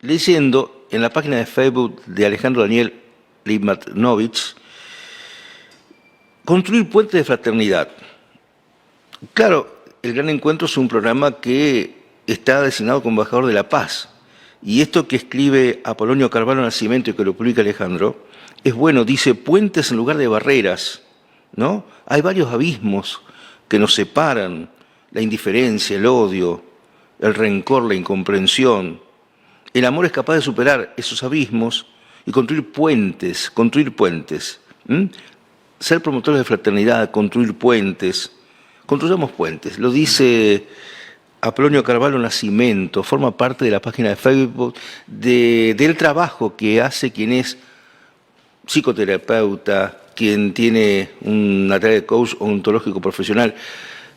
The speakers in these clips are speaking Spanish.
leyendo en la página de Facebook de Alejandro Daniel Limanovich, Construir puentes de fraternidad. Claro, el Gran Encuentro es un programa que está designado como embajador de la paz. Y esto que escribe Apolonio Carvalho Nascimento y que lo publica Alejandro, es bueno, dice puentes en lugar de barreras, ¿no? Hay varios abismos que nos separan, la indiferencia, el odio, el rencor, la incomprensión. El amor es capaz de superar esos abismos y construir puentes, ¿m? Ser promotores de fraternidad, construir puentes. Construyamos puentes, lo dice Apolonio Carvalho Nascimento, forma parte de la página de Facebook del trabajo que hace quien es psicoterapeuta, quien tiene una tarea de coach ontológico profesional.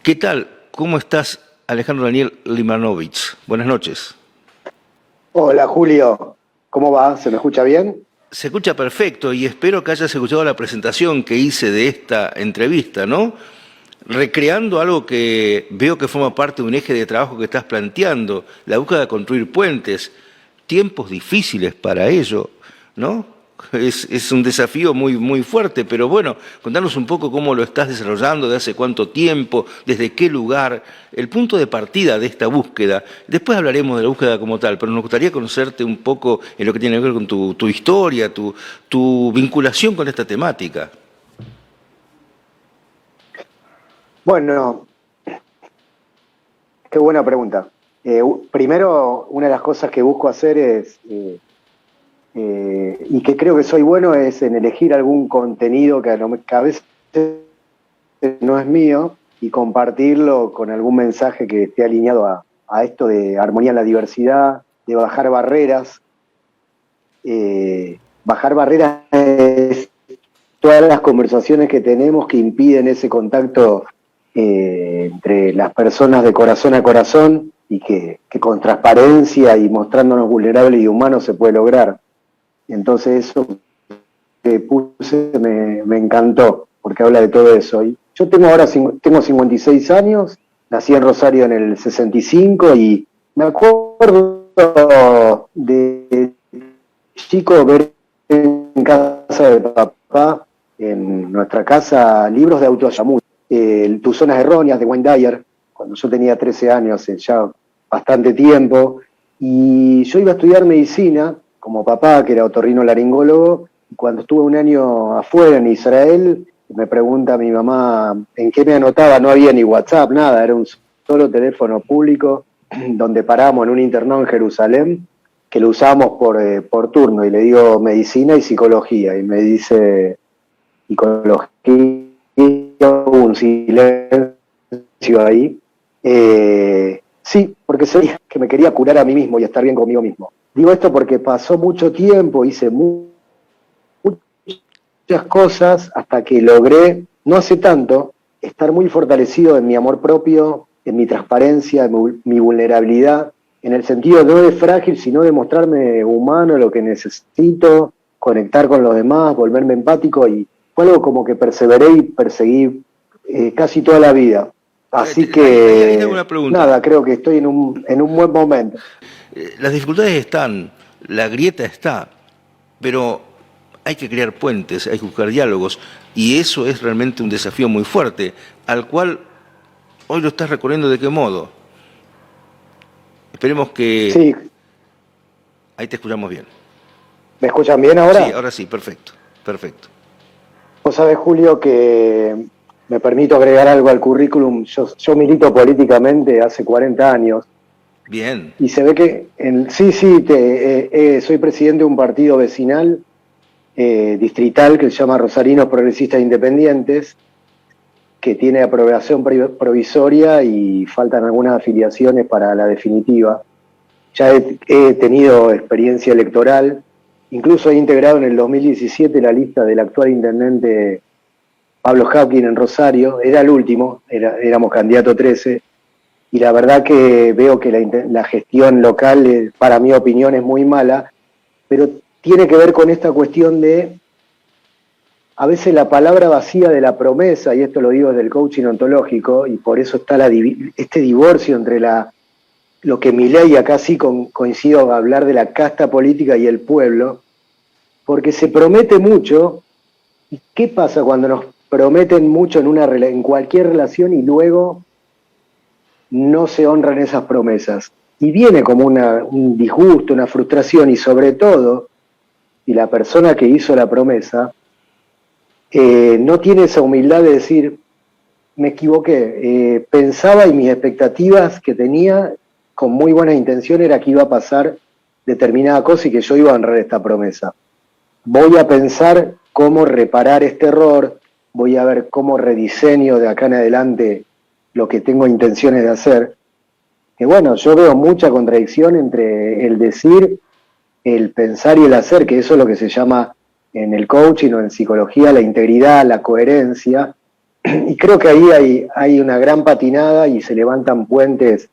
¿Qué tal? ¿Cómo estás, Alejandro Daniel Limanovich? Buenas noches. Hola Julio, ¿cómo va? ¿Se me escucha bien? Se escucha perfecto y espero que hayas escuchado la presentación que hice de esta entrevista, ¿no? Recreando algo que veo que forma parte de un eje de trabajo que estás planteando, la búsqueda de construir puentes, tiempos difíciles para ello, ¿no? Es un desafío muy fuerte, pero bueno, contanos un poco cómo lo estás desarrollando, de hace cuánto tiempo, desde qué lugar, el punto de partida de esta búsqueda. Después hablaremos de la búsqueda como tal, pero nos gustaría conocerte un poco en lo que tiene que ver con tu historia, tu vinculación con esta temática. Bueno, qué buena pregunta. Primero, una de las cosas que busco hacer es, y que creo que soy bueno, es en elegir algún contenido que a veces no es mío y compartirlo con algún mensaje que esté alineado a esto de armonía en la diversidad, de bajar barreras. Bajar barreras es todas las conversaciones que tenemos que impiden ese contacto entre las personas de corazón a corazón y que con transparencia y mostrándonos vulnerables y humanos se puede lograr. Entonces eso que puse me encantó, porque habla de todo eso. Y yo tengo 56 años, nací en Rosario en el 65 y me acuerdo de chico ver en casa de papá, en nuestra casa, libros de autoayuda. Tus zonas erróneas de Wayne Dyer, cuando yo tenía 13 años, hace ya bastante tiempo, y yo iba a estudiar medicina, como papá, que era otorrinolaringólogo, y cuando estuve un año afuera en Israel, me pregunta mi mamá en qué me anotaba, no había ni WhatsApp, nada, era un solo teléfono público, donde paramos en un internado en Jerusalén, que lo usábamos por turno, y le digo medicina y psicología, y me dice psicología, un silencio ahí. Sí, porque sabía que me quería curar a mí mismo y estar bien conmigo mismo. Digo esto porque pasó mucho tiempo, hice muchas cosas hasta que logré, no hace tanto, estar muy fortalecido en mi amor propio, en mi transparencia, en mi vulnerabilidad, en el sentido no de frágil, sino de mostrarme humano, lo que necesito, conectar con los demás, volverme empático, y fue algo como que perseveré y perseguí casi toda la vida. Así que, nada, creo que estoy en un buen momento. Las dificultades están, la grieta está, pero hay que crear puentes, hay que buscar diálogos, y eso es realmente un desafío muy fuerte, al cual hoy lo estás recorriendo. ¿De qué modo? Esperemos que... Sí. Ahí te escuchamos bien. ¿Me escuchan bien ahora? Sí, ahora sí, perfecto, perfecto. Vos sabés, Julio, que me permito agregar algo al currículum. Yo milito políticamente hace 40 años. Bien. Y se ve que, soy presidente de un partido vecinal, distrital, que se llama Rosarinos Progresistas Independientes, que tiene aprobación provisoria y faltan algunas afiliaciones para la definitiva. Ya he tenido experiencia electoral, incluso he integrado en el 2017 la lista del actual intendente Pablo Hapkin en Rosario, era el último, éramos candidato 13, y la verdad que veo que la gestión local, para mi opinión, es muy mala, pero tiene que ver con esta cuestión de, a veces la palabra vacía de la promesa, y esto lo digo desde el coaching ontológico, y por eso está este divorcio entre la lo que Milei, acá sí coincido, hablar de la casta política y el pueblo, porque se promete mucho. ¿Y qué pasa cuando nos prometen mucho en cualquier relación y luego no se honran esas promesas? Y viene como un disgusto, una frustración, y sobre todo, si la persona que hizo la promesa no tiene esa humildad de decir, me equivoqué, pensaba y mis expectativas que tenía con muy buenas intenciones era que iba a pasar determinada cosa y que yo iba a honrar esta promesa. Voy a pensar cómo reparar este error, voy a ver cómo rediseño de acá en adelante lo que tengo intenciones de hacer. Que bueno, yo veo mucha contradicción entre el decir, el pensar y el hacer, que eso es lo que se llama en el coaching o en psicología la integridad, la coherencia, y creo que ahí hay una gran patinada y se levantan puentes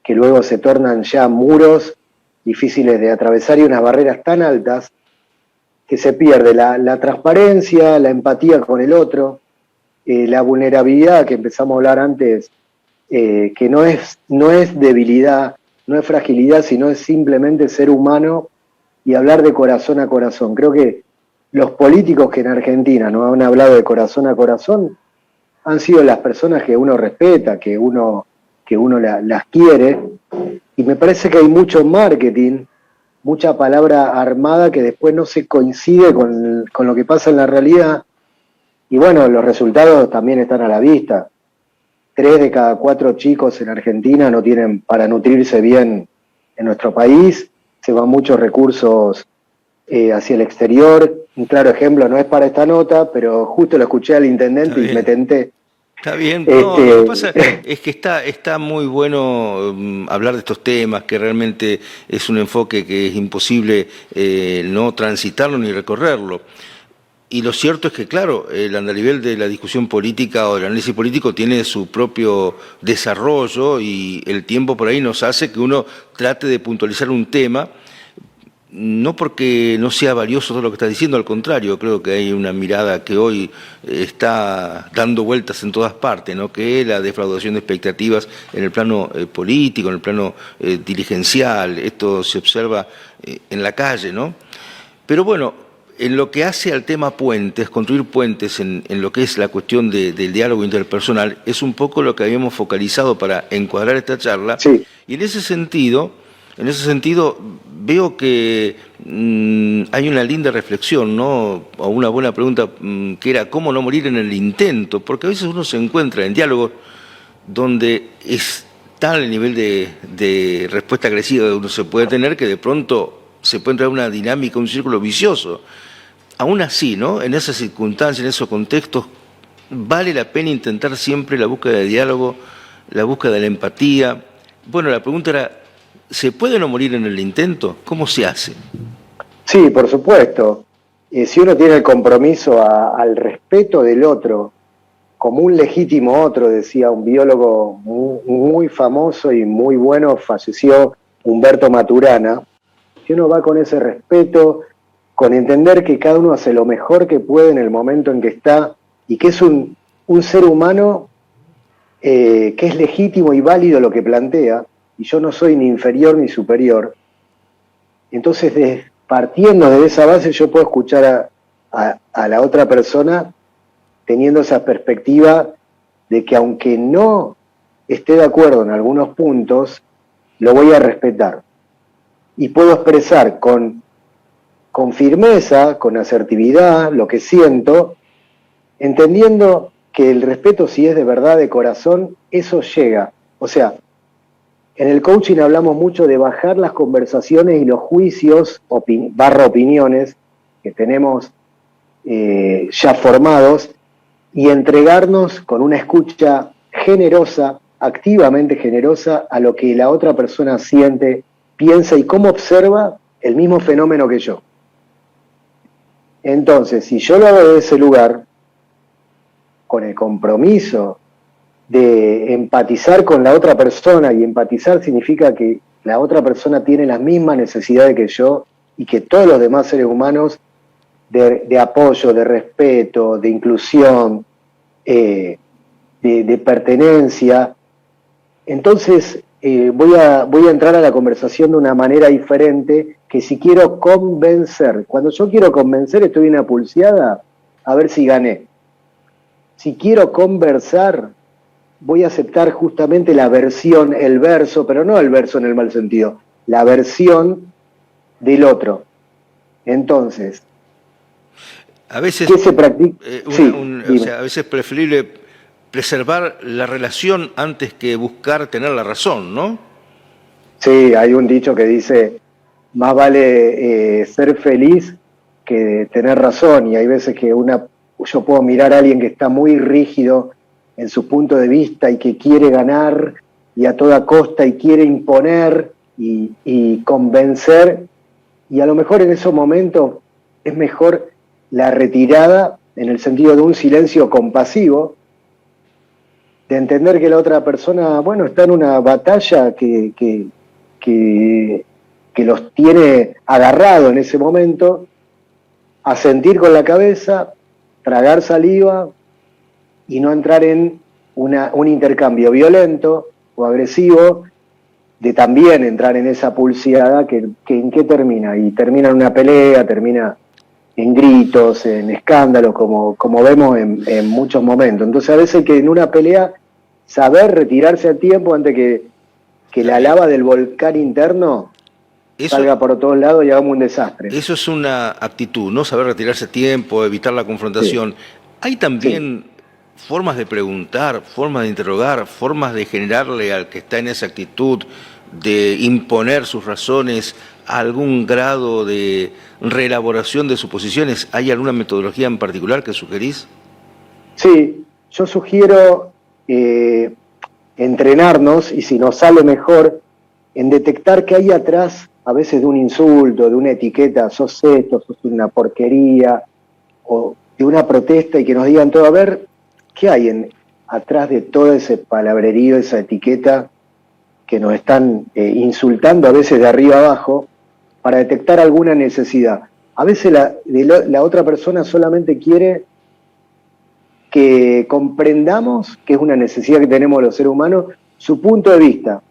que luego se tornan ya muros difíciles de atravesar y unas barreras tan altas que se pierde la transparencia, la empatía con el otro, la vulnerabilidad que empezamos a hablar antes, que no es debilidad, no es fragilidad, sino es simplemente ser humano y hablar de corazón a corazón. Creo que los políticos que en Argentina no han hablado de corazón a corazón han sido las personas que uno respeta, que uno las quiere, y me parece que hay mucho marketing, mucha palabra armada que después no se coincide con lo que pasa en la realidad, y bueno, los resultados también están a la vista. 3 de cada 4 chicos en Argentina no tienen para nutrirse bien en nuestro país, se van muchos recursos hacia el exterior. Un claro ejemplo, no es para esta nota, pero justo lo escuché al intendente y me tenté. Está bien, no, lo que pasa es que está muy bueno hablar de estos temas, que realmente es un enfoque que es imposible no transitarlo ni recorrerlo. Y lo cierto es que, claro, el andarivel de la discusión política o del análisis político tiene su propio desarrollo y el tiempo por ahí nos hace que uno trate de puntualizar un tema, no porque no sea valioso todo lo que está diciendo, al contrario, creo que hay una mirada que hoy está dando vueltas en todas partes, ¿no? Que es la defraudación de expectativas en el plano político, en el plano dirigencial, esto se observa en la calle, ¿no? Pero bueno, en lo que hace al tema puentes, construir puentes en lo que es la cuestión del diálogo interpersonal, es un poco lo que habíamos focalizado para encuadrar esta charla, Sí. y en ese sentido veo que hay una linda reflexión, ¿no? O una buena pregunta que era ¿cómo no morir en el intento? Porque a veces uno se encuentra en diálogos donde es tal el nivel de respuesta agresiva que uno se puede tener que de pronto se puede entrar una dinámica, un círculo vicioso. Aún así, ¿no? En esas circunstancias, en esos contextos, vale la pena intentar siempre la búsqueda de diálogo, la búsqueda de la empatía. Bueno, la pregunta era, ¿se puede no morir en el intento? ¿Cómo se hace? Sí, por supuesto. Si uno tiene el compromiso al respeto del otro, como un legítimo otro, decía un biólogo muy famoso y muy bueno, falleció Humberto Maturana, si uno va con ese respeto, con entender que cada uno hace lo mejor que puede en el momento en que está y que es un ser humano que es legítimo y válido lo que plantea, y yo no soy ni inferior ni superior, entonces partiendo de esa base yo puedo escuchar a la otra persona teniendo esa perspectiva de que aunque no esté de acuerdo en algunos puntos, lo voy a respetar. Y puedo expresar con firmeza, con asertividad, lo que siento, entendiendo que el respeto, si es de verdad, de corazón, eso llega. O sea, en el coaching hablamos mucho de bajar las conversaciones y los juicios, opiniones que tenemos ya formados, y entregarnos con una escucha generosa, activamente generosa, a lo que la otra persona siente, piensa y cómo observa el mismo fenómeno que yo. Entonces, si yo lo hago de ese lugar, con el compromiso de empatizar con la otra persona, y empatizar significa que la otra persona tiene las mismas necesidades que yo y que todos los demás seres humanos de apoyo, de respeto, de inclusión, de pertenencia. Entonces, voy a entrar a la conversación de una manera diferente, que si quiero convencer, cuando yo quiero convencer estoy en una pulseada a ver si gané. Si quiero conversar, voy a aceptar justamente la versión, el verso, pero no el verso en el mal sentido, la versión del otro. Entonces, a veces, ¿qué se practica? o sea, a veces es preferible preservar la relación antes que buscar tener la razón, ¿no? Sí, hay un dicho que dice, más vale ser feliz que tener razón, y hay veces que yo puedo mirar a alguien que está muy rígido en su punto de vista y que quiere ganar y a toda costa y quiere imponer y convencer, y a lo mejor en esos momentos es mejor la retirada en el sentido de un silencio compasivo, de entender que la otra persona, bueno, está en una batalla que los tiene agarrado en ese momento, asentir con la cabeza, tragar saliva y no entrar en un intercambio violento o agresivo, de también entrar en esa pulseada que ¿en qué termina? Y termina en una pelea, termina en gritos, en escándalos, como vemos en muchos momentos. Entonces a veces hay que en una pelea saber retirarse a tiempo antes que la lava del volcán interno salga por todos lados y hagamos un desastre. Eso es una actitud, ¿no? Saber retirarse a tiempo, evitar la confrontación. Sí. Hay también formas de preguntar, formas de interrogar, formas de generarle al que está en esa actitud de imponer sus razones algún grado de reelaboración de suposiciones. ¿Hay alguna metodología en particular que sugerís? Sí, yo sugiero entrenarnos, y si nos sale mejor, en detectar qué hay atrás a veces de un insulto, de una etiqueta, sos esto, sos una porquería, o de una protesta, y que nos digan todo, a ver, ¿qué hay atrás de todo ese palabrerío, esa etiqueta que nos están insultando a veces de arriba abajo, para detectar alguna necesidad? A veces la otra persona solamente quiere que comprendamos, que es una necesidad que tenemos los seres humanos, su punto de vista,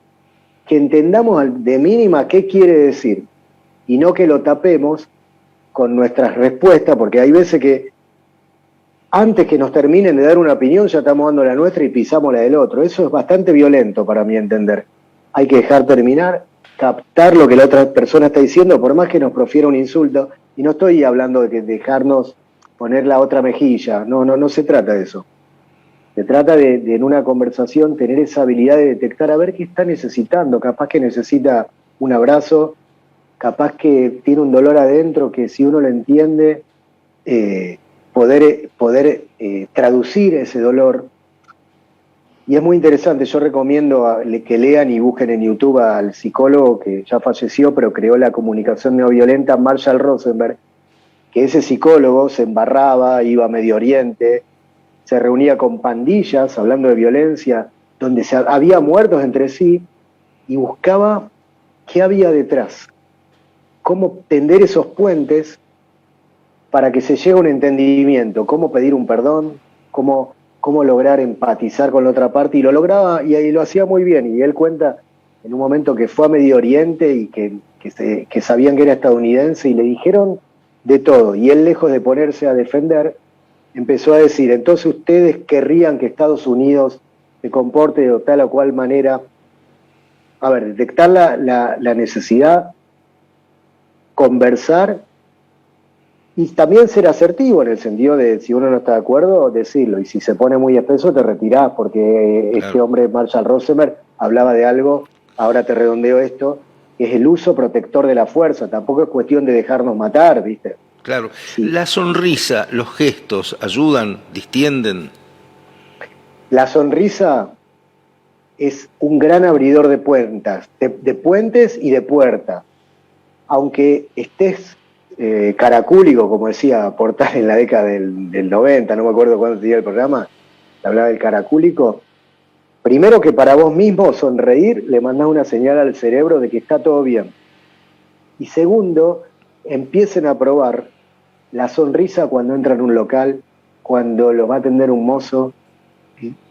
que entendamos de mínima qué quiere decir, y no que lo tapemos con nuestras respuestas, porque hay veces que antes que nos terminen de dar una opinión ya estamos dando la nuestra y pisamos la del otro. Eso es bastante violento para mi entender. Hay que dejar terminar, captar lo que la otra persona está diciendo, por más que nos profiera un insulto, y no estoy hablando de que dejarnos poner la otra mejilla, no se trata de eso. Se trata de en una conversación tener esa habilidad de detectar a ver qué está necesitando. Capaz que necesita un abrazo, capaz que tiene un dolor adentro que si uno lo entiende, poder traducir ese dolor. Y es muy interesante, yo recomiendo que lean y busquen en YouTube al psicólogo que ya falleció, pero creó la comunicación no violenta, Marshall Rosenberg, que ese psicólogo se embarraba, iba a Medio Oriente, se reunía con pandillas, hablando de violencia, donde había muertos entre sí, y buscaba qué había detrás, cómo tender esos puentes para que se llegue a un entendimiento, cómo pedir un perdón, cómo lograr empatizar con la otra parte, y lo lograba, y lo hacía muy bien. Y él cuenta en un momento que fue a Medio Oriente y que sabían que era estadounidense y le dijeron de todo, y él, lejos de ponerse a defender, empezó a decir, entonces ustedes querrían que Estados Unidos se comporte de tal o cual manera. A ver, detectar la necesidad, conversar, y también ser asertivo en el sentido de, si uno no está de acuerdo, decirlo, y si se pone muy espeso te retirás, porque claro, este hombre, Marshall Rosenberg, hablaba de algo, ahora te redondeo esto, que es el uso protector de la fuerza. Tampoco es cuestión de dejarnos matar, ¿viste? Claro. Sí. La sonrisa, los gestos, ¿ayudan, distienden? La sonrisa es un gran abridor de puertas, de puentes y de puertas. Aunque estés caracúlico, como decía Portal en la década del 90, no me acuerdo cuándo tenía el programa, hablaba del caracúlico. Primero, que para vos mismo sonreír le mandás una señal al cerebro de que está todo bien. Y segundo, empiecen a probar la sonrisa cuando entran a un local, cuando los va a atender un mozo,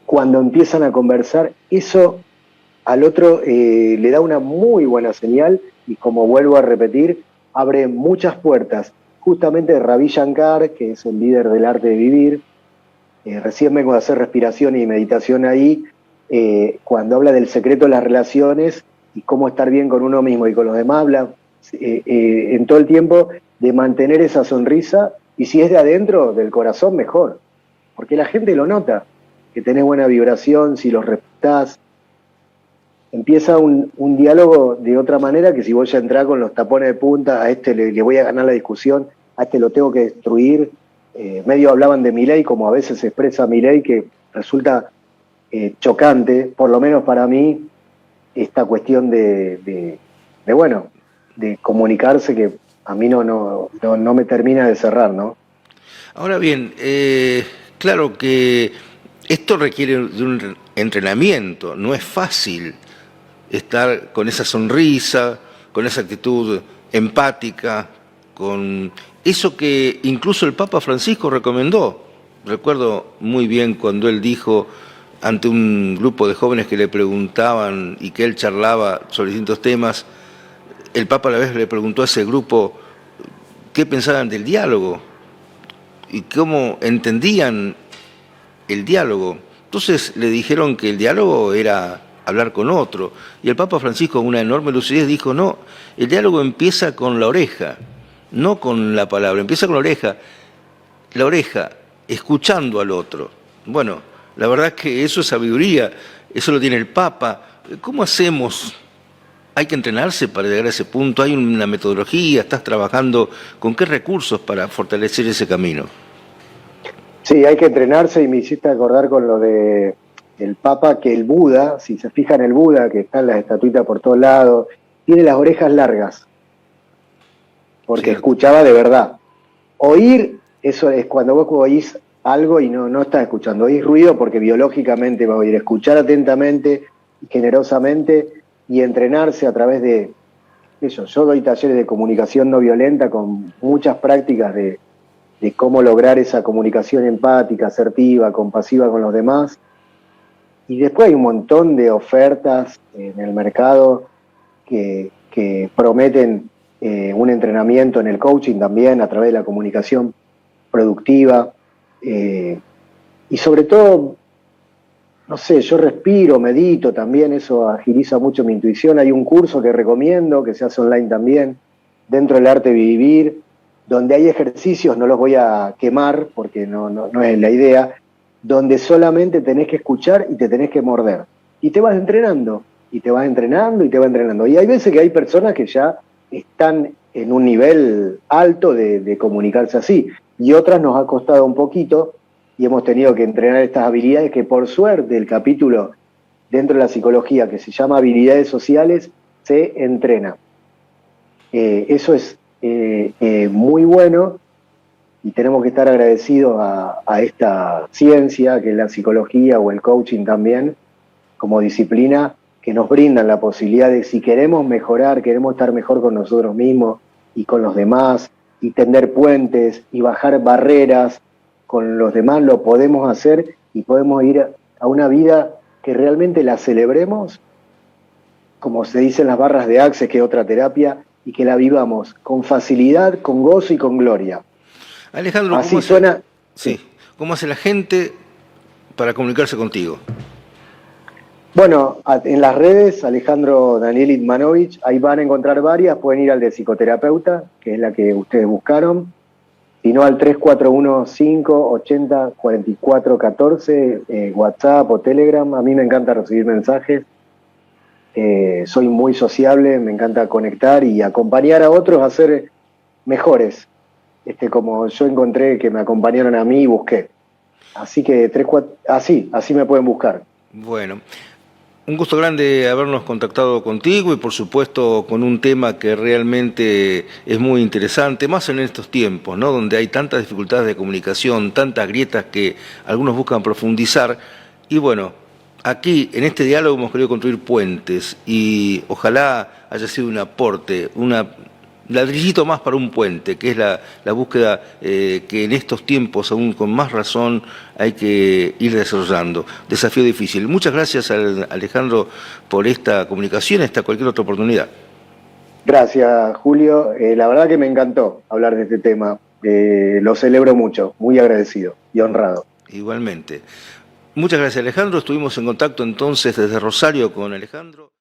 cuando empiezan a conversar. Eso al otro le da una muy buena señal y, como vuelvo a repetir, abre muchas puertas. Justamente Ravi Shankar, que es el líder del arte de vivir, recién vengo a hacer respiración y meditación ahí, cuando habla del secreto de las relaciones y cómo estar bien con uno mismo y con los demás, habla en todo el tiempo de mantener esa sonrisa, y si es de adentro, del corazón, mejor, porque la gente lo nota, que tenés buena vibración, si los respetás. Empieza un diálogo de otra manera que si vos ya entrás con los tapones de punta, a este le voy a ganar la discusión, a este lo tengo que destruir. Medio hablaban de Milei, como a veces se expresa Milei, que resulta chocante, por lo menos para mí, esta cuestión de comunicarse, que a mí no me termina de cerrar, ¿no? Ahora bien, claro que esto requiere de un entrenamiento, no es fácil estar con esa sonrisa, con esa actitud empática, con eso que incluso el Papa Francisco recomendó. Recuerdo muy bien cuando él dijo ante un grupo de jóvenes que le preguntaban y que él charlaba sobre distintos temas, el Papa a la vez le preguntó a ese grupo qué pensaban del diálogo y cómo entendían el diálogo. Entonces le dijeron que el diálogo era hablar con otro. Y el Papa Francisco, con una enorme lucidez, dijo, no, el diálogo empieza con la oreja, no con la palabra, empieza con la oreja, escuchando al otro. Bueno, la verdad es que eso es sabiduría, eso lo tiene el Papa. ¿Cómo hacemos? ¿Hay que entrenarse para llegar a ese punto? ¿Hay una metodología? ¿Estás trabajando con qué recursos para fortalecer ese camino? Sí, hay que entrenarse, y me hiciste acordar con lo de el Papa, que el Buda, si se fijan, el Buda, que está en las estatuitas por todos lados, tiene las orejas largas, porque Cierto. escuchaba de verdad. Oír, eso es cuando vos oís algo y no estás escuchando. Oís ruido porque biológicamente va a oír. Escuchar atentamente y generosamente, y entrenarse a través de eso. Yo doy talleres de comunicación no violenta con muchas prácticas de cómo lograr esa comunicación empática, asertiva, compasiva con los demás. Y después hay un montón de ofertas en el mercado que prometen un entrenamiento en el coaching también, a través de la comunicación productiva. Y sobre todo, no sé, yo respiro, medito también, eso agiliza mucho mi intuición. Hay un curso que recomiendo, que se hace online también, dentro del arte de vivir, donde hay ejercicios, no los voy a quemar porque no es la idea, donde solamente tenés que escuchar y te tenés que morder. Y te vas entrenando, y te vas entrenando, y te vas entrenando. Y hay veces que hay personas que ya están en un nivel alto de comunicarse así, y otras nos ha costado un poquito, y hemos tenido que entrenar estas habilidades que, por suerte, el capítulo dentro de la psicología que se llama habilidades sociales se entrena. Eso es muy bueno, y tenemos que estar agradecidos a esta ciencia que es la psicología, o el coaching también, como disciplina, que nos brindan la posibilidad de, si queremos mejorar, queremos estar mejor con nosotros mismos y con los demás, y tender puentes y bajar barreras con los demás, lo podemos hacer, y podemos ir a una vida que realmente la celebremos, como se dice en las barras de Access, que es otra terapia, y que la vivamos con facilidad, con gozo y con gloria. Alejandro, Así suena. Sí, ¿cómo hace la gente para comunicarse contigo? Bueno, en las redes, Alejandro Daniel Itmanovich, ahí van a encontrar varias. Pueden ir al de psicoterapeuta, que es la que ustedes buscaron, sino al 3415-80-4414, WhatsApp o Telegram. A mí me encanta recibir mensajes. Soy muy sociable, me encanta conectar y acompañar a otros a ser mejores, como yo encontré que me acompañaron a mí y busqué. Así que así me pueden buscar. Bueno, un gusto grande habernos contactado contigo, y por supuesto con un tema que realmente es muy interesante, más en estos tiempos, ¿no? Donde hay tantas dificultades de comunicación, tantas grietas que algunos buscan profundizar. Y bueno, aquí en este diálogo hemos querido construir puentes, y ojalá haya sido un aporte, una ladrillito más para un puente, que es la búsqueda que en estos tiempos, aún con más razón, hay que ir desarrollando. Desafío difícil. Muchas gracias, Alejandro, por esta comunicación, hasta cualquier otra oportunidad. Gracias, Julio. La verdad que me encantó hablar de este tema. Lo celebro mucho, muy agradecido y honrado. Igualmente. Muchas gracias, Alejandro. Estuvimos en contacto entonces desde Rosario con Alejandro.